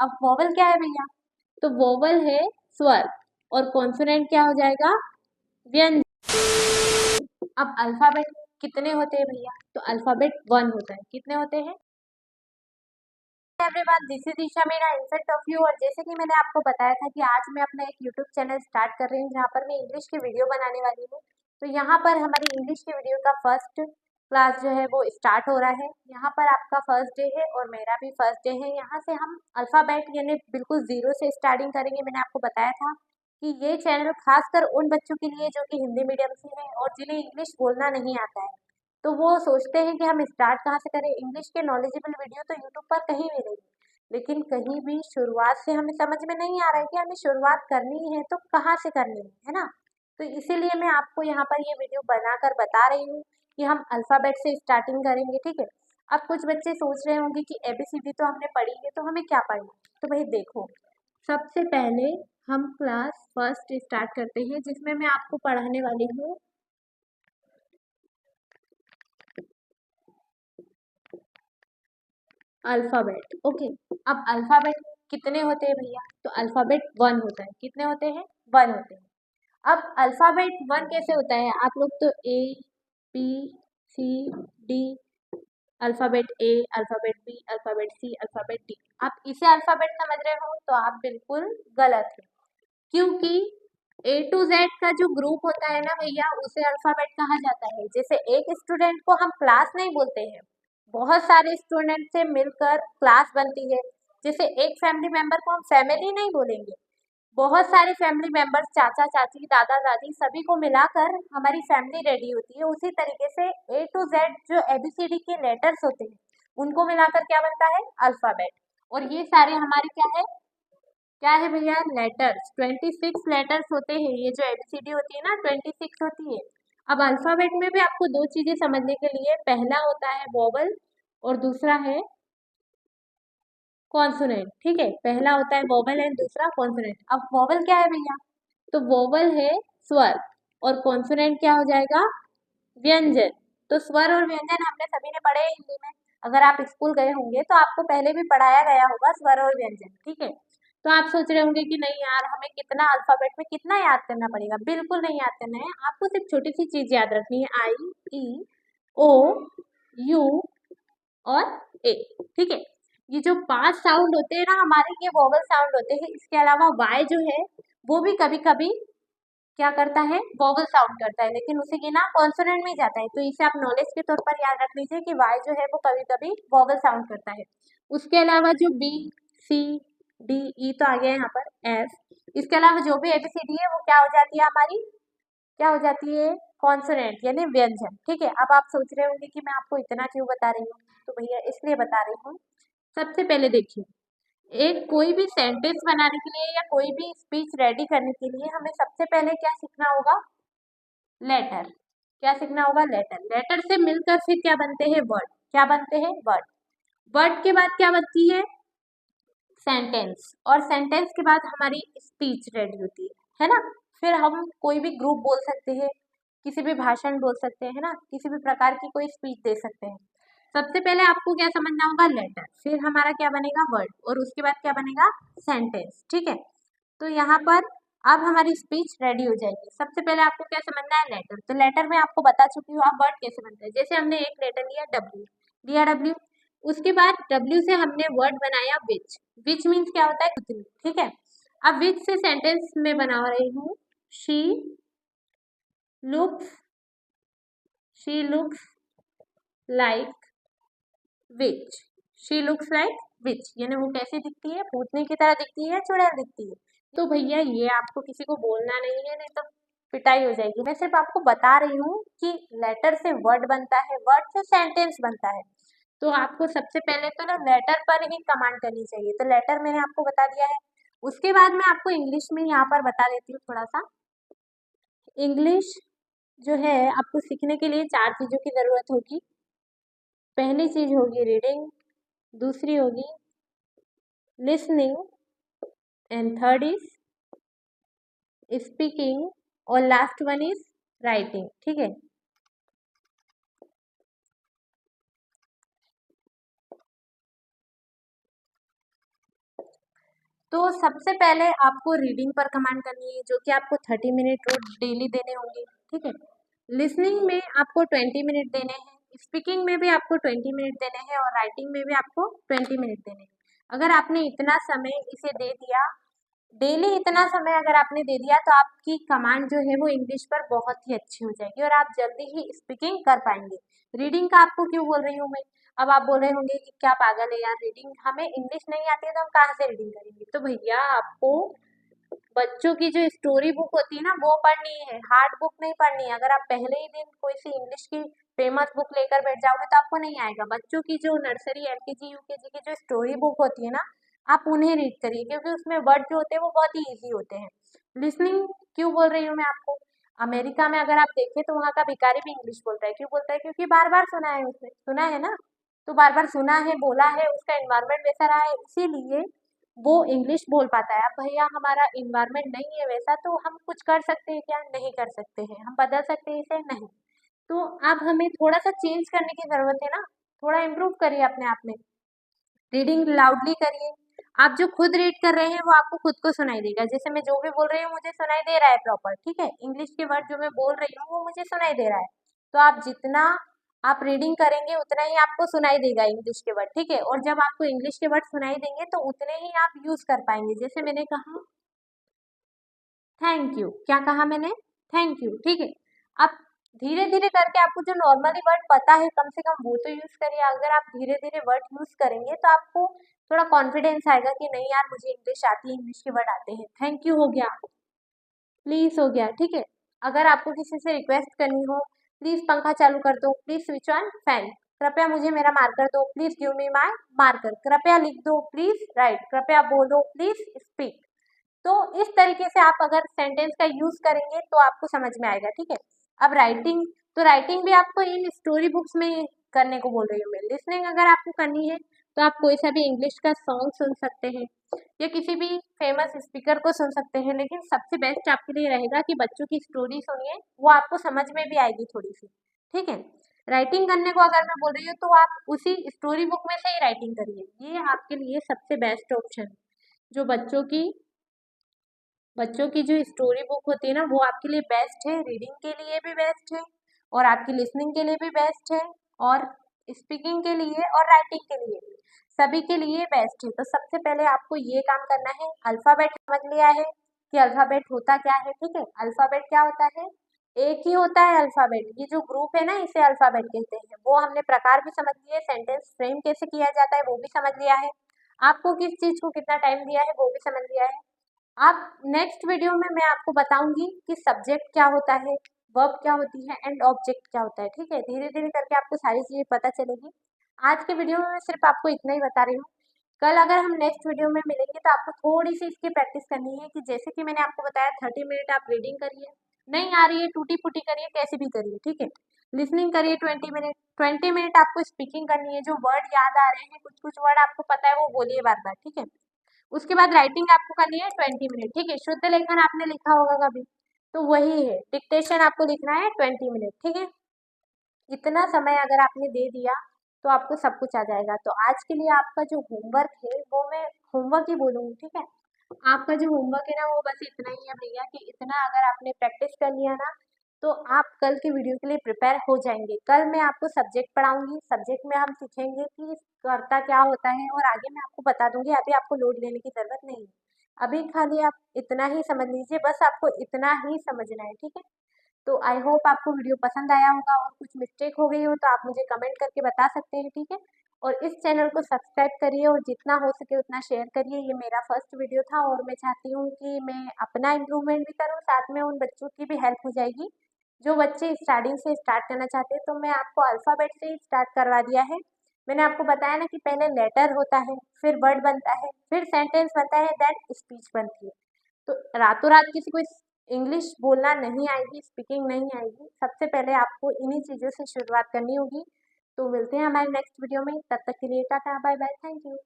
अब वोवल क्या है भैया? तो वोवल है स्वर और कॉन्सोनेंट क्या हो जाएगा? व्यंजन। अब अल्फाबेट कितने होते हैं भैया? तो अल्फाबेट 1 होता है। कितने होते हैं? एवरीवन, दिस इज ईशा मेरा इनसेट ऑफ यू। और जैसे कि मैंने आपको बताया था कि आज मैं अपना एक यूट्यूब चैनल स्टार्ट कर रही हूँ जहाँ पर मैं इंग्लिश की वीडियो बनाने वाली हूँ। तो यहाँ पर हमारी इंग्लिश की वीडियो का फर्स्ट क्लास जो है वो स्टार्ट हो रहा है। यहाँ पर आपका फर्स्ट डे है और मेरा भी फर्स्ट डे है। यहाँ से हम अल्फाबेट यानी बिल्कुल जीरो से स्टार्टिंग करेंगे। मैंने आपको बताया था कि ये चैनल खासकर उन बच्चों के लिए जो कि हिंदी मीडियम से हैं और जिन्हें इंग्लिश बोलना नहीं आता है। तो वो सोचते हैं कि हम स्टार्ट कहाँ से करें। इंग्लिश के नॉलेजेबल वीडियो तो यूट्यूब पर कहीं भी नहीं, लेकिन कहीं भी शुरुआत से हमें समझ में नहीं आ रहा है कि हमें शुरुआत करनी है तो कहाँ से करनी है ना। तो इसीलिए मैं आपको यहाँ पर ये वीडियो बनाकर बता रही हूँ कि हम अल्फ़ाबेट से स्टार्टिंग करेंगे, ठीक है। अब कुछ बच्चे सोच रहे होंगे कि एबीसीडी तो हमने पढ़ी है, तो हमें क्या पढ़ना है। तो भाई देखो, सबसे पहले हम क्लास फर्स्ट स्टार्ट करते हैं जिसमें मैं आपको पढ़ाने वाली हूँ अल्फाबेट। ओके, अब अल्फाबेट कितने होते हैं भैया? तो अल्फाबेट 1 होता है। कितने होते हैं? 1 होते हैं। अब अल्फाबेट 1 कैसे होता है? आप लोग तो A B C D, alphabet A, alphabet B, alphabet C, alphabet D, आप इसे अल्फाबेट समझ रहे हो, तो आप बिल्कुल गलत है। क्योंकि ए टू जेड का जो ग्रुप होता है ना भैया, उसे अल्फाबेट कहा जाता है। जैसे एक स्टूडेंट को हम क्लास नहीं बोलते हैं, बहुत सारे स्टूडेंट से मिलकर क्लास बनती है। जैसे एक फैमिली मेंबर को हम फैमिली नहीं बोलेंगे, बहुत सारे फैमिली मेंबर्स, चाचा चाची, दादा दादी, सभी को मिलाकर हमारी फैमिली रेडी होती है। उसी तरीके से ए टू जेड जो एबीसीडी के लेटर्स होते हैं उनको मिलाकर क्या बनता है? अल्फाबेट। और ये सारे हमारे क्या है? क्या है भैया? लेटर्स। 26 लेटर्स होते हैं। ये जो एबीसीडी होती है ना, 26 होती है। अब अल्फाबेट में भी आपको दो चीजें समझने के लिए, पहला होता है वोवल और दूसरा है कॉन्सोनेंट, ठीक है। पहला होता है वोवल एंड दूसरा कॉन्सोनेंट। अब वोवल क्या है भैया? तो वोवल है स्वर और कॉन्सोनेंट क्या हो जाएगा? व्यंजन। तो स्वर और व्यंजन हमने सभी ने पढ़े हैं हिंदी में। अगर आप स्कूल गए होंगे तो आपको पहले भी पढ़ाया गया होगा स्वर और व्यंजन, ठीक है। तो आप सोच रहे होंगे कि नहीं यार, हमें कितना अल्फाबेट में कितना याद करना पड़ेगा। बिल्कुल नहीं याद करना है, आपको सिर्फ छोटी सी चीज याद रखनी है, आई ई ओ यू और ए, ठीक है। ये जो 5 साउंड होते हैं ना हमारे, ये वोवल साउंड होते हैं। इसके अलावा वाई जो है वो भी कभी कभी क्या करता है? वोवल साउंड करता है, लेकिन उसे की ना कॉन्सोनेंट में जाता है। तो इसे आप नॉलेज के तौर पर याद रख लीजिए कि वाई जो है वो कभी कभी वोवल साउंड करता है। उसके अलावा जो बी सी डी ई तो आ गया यहाँ पर, एफ, इसके अलावा जो भी एबीसीडी है वो क्या हो जाती है हमारी? क्या हो जाती है? कॉन्सोनेंट यानी व्यंजन, ठीक है। अब आप सोच रहे होंगे कि मैं आपको इतना क्यों बता रही हूँ। तो भैया इसलिए बता रही हूँ, सबसे पहले देखिए, एक कोई भी सेंटेंस बनाने के लिए या कोई भी स्पीच रेडी करने के लिए हमें सबसे पहले क्या सीखना होगा? लेटर। क्या सीखना होगा? लेटर। लेटर से मिलकर फिर क्या बनते हैं? वर्ड। क्या बनते हैं? वर्ड। वर्ड के बाद क्या बनती है? सेंटेंस। और सेंटेंस के बाद हमारी स्पीच रेडी होती है ना। फिर हम कोई भी ग्रुप बोल सकते हैं, किसी भी भाषण बोल सकते हैं ना, किसी भी प्रकार की कोई स्पीच दे सकते हैं। सबसे पहले आपको क्या समझना होगा? लेटर। फिर हमारा क्या बनेगा? वर्ड। और उसके बाद क्या बनेगा? सेंटेंस, ठीक है। तो यहाँ पर अब हमारी स्पीच रेडी हो जाएगी। सबसे पहले आपको क्या समझना है? लेटर। तो लेटर में आपको बता चुकी हूँ आप वर्ड कैसे बनते हैं। जैसे हमने एक लेटर लिया डब्ल्यू, लिया डब्ल्यू, उसके बाद डब्ल्यू से हमने वर्ड बनाया विच। विच मीन्स क्या होता है? उतनी, ठीक है। अब विच से सेंटेंस में बना रही हूँ, she looks, she looks like which, she looks like which, यानी वो कैसी दिखती है? भूतनी की तरह दिखती है या चुड़ैल दिखती है? तो भैया ये आपको किसी को बोलना नहीं है, नहीं तो पिटाई हो जाएगी। मैं सिर्फ आपको बता रही हूँ कि लेटर से वर्ड बनता है, वर्ड से सेंटेंस बनता है। तो आपको सबसे पहले तो ना लेटर पर ही कमांड करनी चाहिए। तो लेटर मैंने आपको बता दिया है। उसके बाद मैं आपको इंग्लिश में यहाँ पर बता देती हूँ थोड़ा सा। इंग्लिश जो है आपको सीखने के लिए 4 चीजों की जरूरत होगी। पहली चीज होगी रीडिंग, दूसरी होगी listening, and third is speaking, और लास्ट वन इज राइटिंग, ठीक है। तो सबसे पहले आपको रीडिंग पर कमांड करनी है, जो कि आपको 30 मिनट डेली देने होंगे, ठीक है। लिसनिंग में आपको 20 मिनट देने हैं, स्पीकिंग में भी आपको 20 मिनट देने हैं और राइटिंग में भी आपको 20 मिनट देने हैं। अगर आपने इतना समय इसे दे दिया, डेली इतना समय अगर आपने दे दिया, तो आपकी कमांड जो है वो इंग्लिश पर बहुत ही अच्छी हो जाएगी और आप जल्दी ही स्पीकिंग कर पाएंगे। रीडिंग का आपको क्यों बोल रही हूँ मैं? अब आप बोल रहे होंगे कि क्या पागल है यार, रीडिंग हमें इंग्लिश नहीं आती है तो हम कहाँ से रीडिंग करेंगे? तो भैया आपको बच्चों की जो स्टोरी बुक होती है ना वो पढ़नी है, हार्ड बुक नहीं पढ़नी है। अगर आप पहले ही दिन कोई सी इंग्लिश की फेमस बुक लेकर बैठ जाओगे तो आपको नहीं आएगा। बच्चों की जो नर्सरी एलकेजी यूकेजी की जो स्टोरी बुक होती है ना, आप उन्हें रीड करिए, क्योंकि उसमें वर्ड जो होते हैं वो बहुत ही ईजी होते हैं। लिसनिंग क्यों बोल रही हूँ मैं आपको? अमेरिका में अगर आप देखें तो वहाँ का भिखारी भी इंग्लिश बोलता है। क्यों बोलता है? क्योंकि बार बार सुना है, उसने सुना है ना, तो बार बार सुना है, बोला है, उसका एनवायरमेंट वैसा रहा है, इसीलिए वो इंग्लिश बोल पाता है। अब भैया हमारा इन्वायरमेंट नहीं है वैसा, तो हम कुछ कर सकते हैं क्या? नहीं कर सकते हैं। हम बदल सकते हैं इसे? नहीं। तो अब हमें थोड़ा सा चेंज करने की जरूरत है ना, थोड़ा इम्प्रूव करिए अपने आप में। रीडिंग लाउडली करिए। आप जो खुद रीड कर रहे हैं वो आपको खुद को सुनाई देगा। जैसे मैं जो भी बोल रही हूँ मुझे सुनाई दे रहा है प्रॉपर, ठीक है। इंग्लिश के वर्ड जो मैं बोल रही हूँ वो मुझे सुनाई दे रहा है। तो आप जितना आप रीडिंग करेंगे उतना ही आपको सुनाई देगा इंग्लिश के वर्ड, ठीक है। और जब आपको इंग्लिश के वर्ड सुनाई देंगे तो उतने ही आप यूज कर पाएंगे। जैसे मैंने कहा थैंक यू, क्या कहा मैंने? थैंक यू, ठीक है। अब धीरे धीरे करके आपको जो नॉर्मली वर्ड पता है कम से कम वो तो यूज करिए। अगर आप धीरे धीरे वर्ड यूज करेंगे तो आपको थोड़ा कॉन्फिडेंस आएगा कि नहीं यार मुझे इंग्लिश आती है, इंग्लिश के वर्ड आते हैं। थैंक यू हो गया, प्लीज हो गया, ठीक है। अगर आपको किसी से रिक्वेस्ट करनी हो, प्लीज पंखा चालू कर दो, प्लीज स्विच ऑन फैन, कृपया मुझे मेरा मार्कर दो, please give me my marker, कृपया लिख दो, प्लीज राइट, कृपया बोलो, प्लीज स्पीक। तो इस तरीके से आप अगर सेंटेंस का यूज करेंगे तो आपको समझ में आएगा, ठीक है। अब राइटिंग, तो राइटिंग भी आपको इन स्टोरी बुक्स में करने को बोल रही हूँ मैं। लिसनिंग अगर आपको करनी है तो आप कोई सा भी इंग्लिश का सॉन्ग सुन सकते हैं या किसी भी फेमस स्पीकर को सुन सकते हैं, लेकिन सबसे बेस्ट आपके लिए रहेगा कि बच्चों की स्टोरी सुनिए, वो आपको समझ में भी आएगी थोड़ी सी, ठीक है। राइटिंग करने को अगर मैं बोल रही हूँ तो आप उसी स्टोरी बुक में से ही राइटिंग करिए, ये आपके लिए सबसे बेस्ट ऑप्शन है। जो बच्चों की जो स्टोरी बुक होती है ना वो आपके लिए बेस्ट है, रीडिंग के लिए भी बेस्ट है और आपकी लिसनिंग के लिए भी बेस्ट है और स्पीकिंग के लिए और राइटिंग के लिए, सभी के लिए बेस्ट है। तो सबसे पहले आपको ये काम करना है। अल्फाबेट समझ लिया है कि अल्फाबेट होता क्या है, ठीक है। अल्फाबेट क्या होता है? एक ही होता है अल्फाबेट। ये जो ग्रुप है ना इसे अल्फाबेट कहते हैं। वो हमने प्रकार भी समझ लिए, सेंटेंस फ्रेम कैसे किया जाता है वो भी समझ लिया है, आपको किस चीज को कितना टाइम दिया है वो भी समझ लिया है। आप नेक्स्ट वीडियो में मैं आपको बताऊंगी कि सब्जेक्ट क्या होता है, वर्ब क्या होती है एंड ऑब्जेक्ट क्या होता है, ठीक है। धीरे धीरे करके आपको सारी चीजें पता चलेगी। आज के वीडियो में मैं सिर्फ आपको इतना ही बता रही हूँ। कल अगर हम नेक्स्ट वीडियो में मिलेंगे तो आपको थोड़ी सी इसकी प्रैक्टिस करनी है कि जैसे कि मैंने आपको बताया 30 मिनट आप रीडिंग करिए, नहीं आ रही है टूटी फूटी करिए, कैसे भी करिए, ठीक है। लिसनिंग करिए 20 मिनट, 20 मिनट आपको स्पीकिंग करनी है। जो वर्ड याद आ रहे हैं, कुछ कुछ वर्ड आपको पता है वो बोलिए बार बार, ठीक है। उसके बाद राइटिंग आपको करनी है 20 मिनट, ठीक है। शुद्ध लेखन आपने लिखा होगा कभी, तो वही है। डिक्टेशन आपको लिखना है 20 मिनट, ठीक है। इतना समय अगर आपने दे दिया तो आपको सब कुछ आ जाएगा। तो आज के लिए आपका जो होमवर्क है वो मैं होमवर्क ही बोलूँगी, ठीक है। आपका जो होमवर्क है ना वो बस इतना ही है भैया कि इतना अगर आपने प्रैक्टिस कर लिया ना तो आप कल के वीडियो के लिए प्रिपेयर हो जाएंगे। कल मैं आपको सब्जेक्ट पढ़ाऊंगी, सब्जेक्ट में हम सीखेंगे कि कर्ता क्या होता है और आगे मैं आपको बता दूंगी। अभी आपको लोड लेने की जरूरत नहीं है, अभी खाली आप इतना ही समझ लीजिए, बस आपको इतना ही समझना है, ठीक है। तो आई होप आपको वीडियो पसंद आया होगा और कुछ मिस्टेक हो गई हो तो आप मुझे कमेंट करके बता सकते हैं, ठीक है। और इस चैनल को सब्सक्राइब करिए और जितना हो सके उतना शेयर करिए। ये मेरा फर्स्ट वीडियो था और मैं चाहती हूँ कि मैं अपना इम्प्रूवमेंट भी करूँ, साथ में उन बच्चों की भी हेल्प हो जाएगी जो बच्चे स्टार्टिंग से स्टार्ट करना चाहते हैं। तो मैं आपको अल्फ़ाबेट से ही स्टार्ट करवा दिया है। मैंने आपको बताया ना कि पहले लेटर होता है, फिर वर्ड बनता है, फिर सेंटेंस बनता है, देन स्पीच बनती है। तो रातों रात किसी को इंग्लिश बोलना नहीं आएगी, स्पीकिंग नहीं आएगी। सबसे पहले आपको इन्हीं चीज़ों से शुरुआत करनी होगी। तो मिलते हैं हमारे नेक्स्ट वीडियो में, तब तक के लिए ta ta bye bye, thank you.